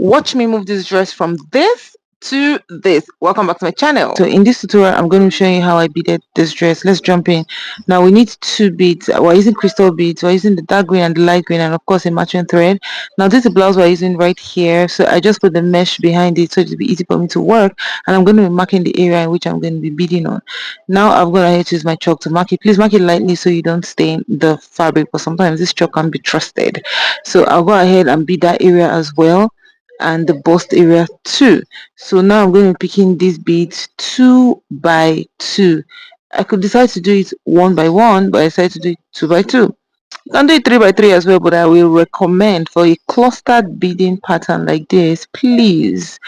watch me move this dress from this to this. Welcome back to my channel. So in this tutorial, I'm going to be showing you how I beaded this dress. Let's jump in. Now we need two beads. We're using crystal beads. We're using the dark green and the light green, and of course a matching thread. Now this is the blouse we're using right here, so I just put the mesh behind it so it'll be easy for me to work, and I'm going to be marking the area in which I'm going to be beading on. Now I'm going ahead to use my chalk to mark it. Please mark it lightly so you don't stain the fabric, but sometimes this chalk can be trusted. So I'll go ahead and bead that area as well, and the bust area too. So now I'm going to be picking these beads 2 by 2. I could decide to do it 1 by 1, but I decided to do it 2 by 2. You can do it 3 by 3 as well, but I will recommend for a clustered beading pattern like this, please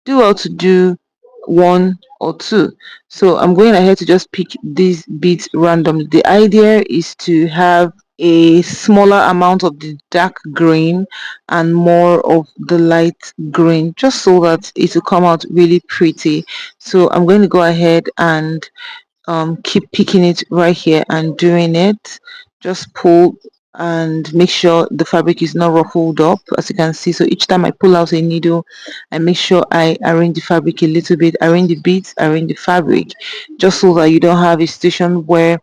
do how to do 1 or 2. So I'm going ahead to just pick these beads randomly. The idea is to have a smaller amount of the dark green and more of the light green, just so that it will come out really pretty. So I'm going to go ahead and keep picking it right here and doing it. Just pull and make sure the fabric is not ruffled up, as you can see. So each time I pull out a needle, I make sure I arrange the fabric a little bit, arrange the beads, arrange the fabric, just so that you don't have a situation where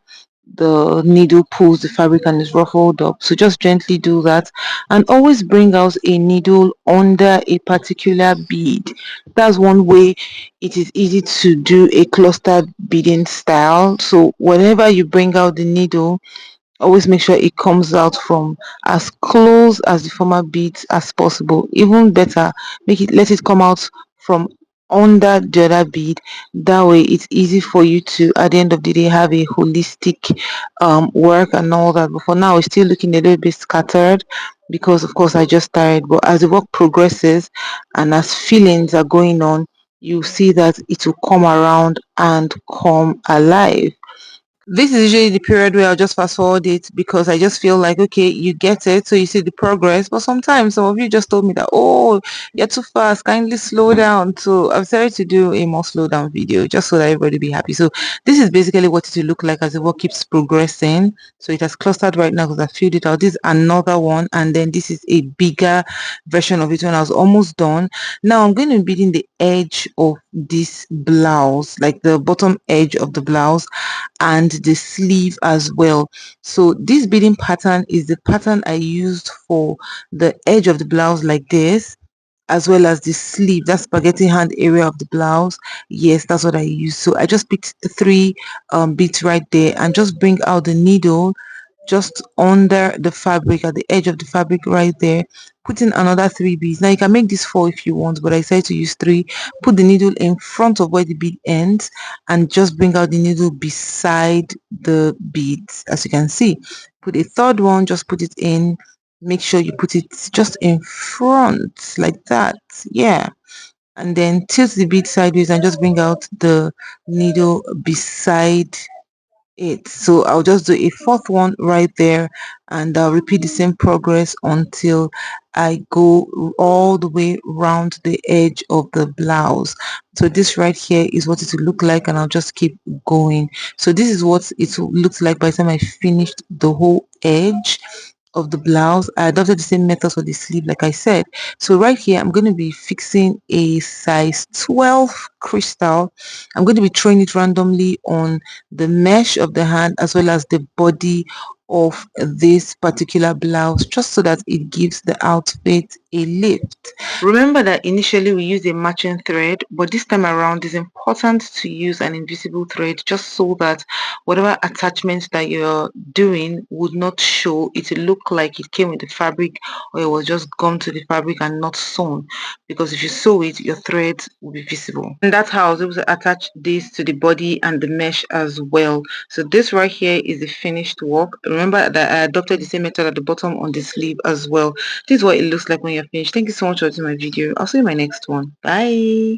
the needle pulls the fabric and is ruffled up. So just gently do that, and always bring out a needle under a particular bead. That's one way it is easy to do a clustered beading style. So whenever you bring out the needle, always make sure it comes out from as close as the former beads as possible. Even better, let it come out from under the other bead. That way it's easy for you to, at the end of the day, have a holistic work and all that. But for now, it's still looking a little bit scattered because of course I just started. But as the work progresses and as feelings are going on, you see that it will come around and come alive. This is usually the period where I'll just fast forward it, because I just feel like, okay, you get it, so you see the progress. But sometimes some of you just told me that, oh, you're too fast, kindly slow down. So I've decided to do a more slow down video just so that everybody be happy. So this is basically what it will look like as the work keeps progressing. So it has clustered right now because I filled it out. This is another one, and then this is a bigger version of it when I was almost done. Now I'm going to be beading the edge of this blouse, like the bottom edge of the blouse, and the sleeve as well. So this beading pattern is the pattern I used for the edge of the blouse, like this, as well as the sleeve, that spaghetti hand area of the blouse. Yes, that's what I use. So I just picked 3 beads right there, and just bring out the needle just under the fabric, at the edge of the fabric right there. Put in another 3 beads. Now you can make this 4 if you want, but I decided to use 3. Put the needle in front of where the bead ends, and just bring out the needle beside the beads, as you can see. Put a third one, just put it in. Make sure you put it just in front like that. Yeah, and then tilt the bead sideways and just bring out the needle beside it. So I'll just do a 4th one right there, and I'll repeat the same progress until I go all the way around the edge of the blouse. So this right here is what it will look like, and I'll just keep going. So this is what it looks like by the time I finished the whole edge of the blouse. I adopted the same method for the sleeve, like I said. So right here, I'm going to be fixing a size 12 crystal. I'm going to be throwing it randomly on the mesh of the hand as well as the body of this particular blouse, just so that it gives the outfit a lift. Remember that initially we used a matching thread, but this time around it's important to use an invisible thread, just so that whatever attachments that you're doing would not show. It will look like it came with the fabric, or it was just gummed to the fabric and not sewn, because if you sew it, your thread will be visible. And that's how I was able to attach this to the body and the mesh as well. So this right here is the finished work. Remember that I adopted the same method at the bottom on the sleeve as well. This is what it looks like when you're finished. Thank you so much for watching my video. I'll see you in my next one. Bye.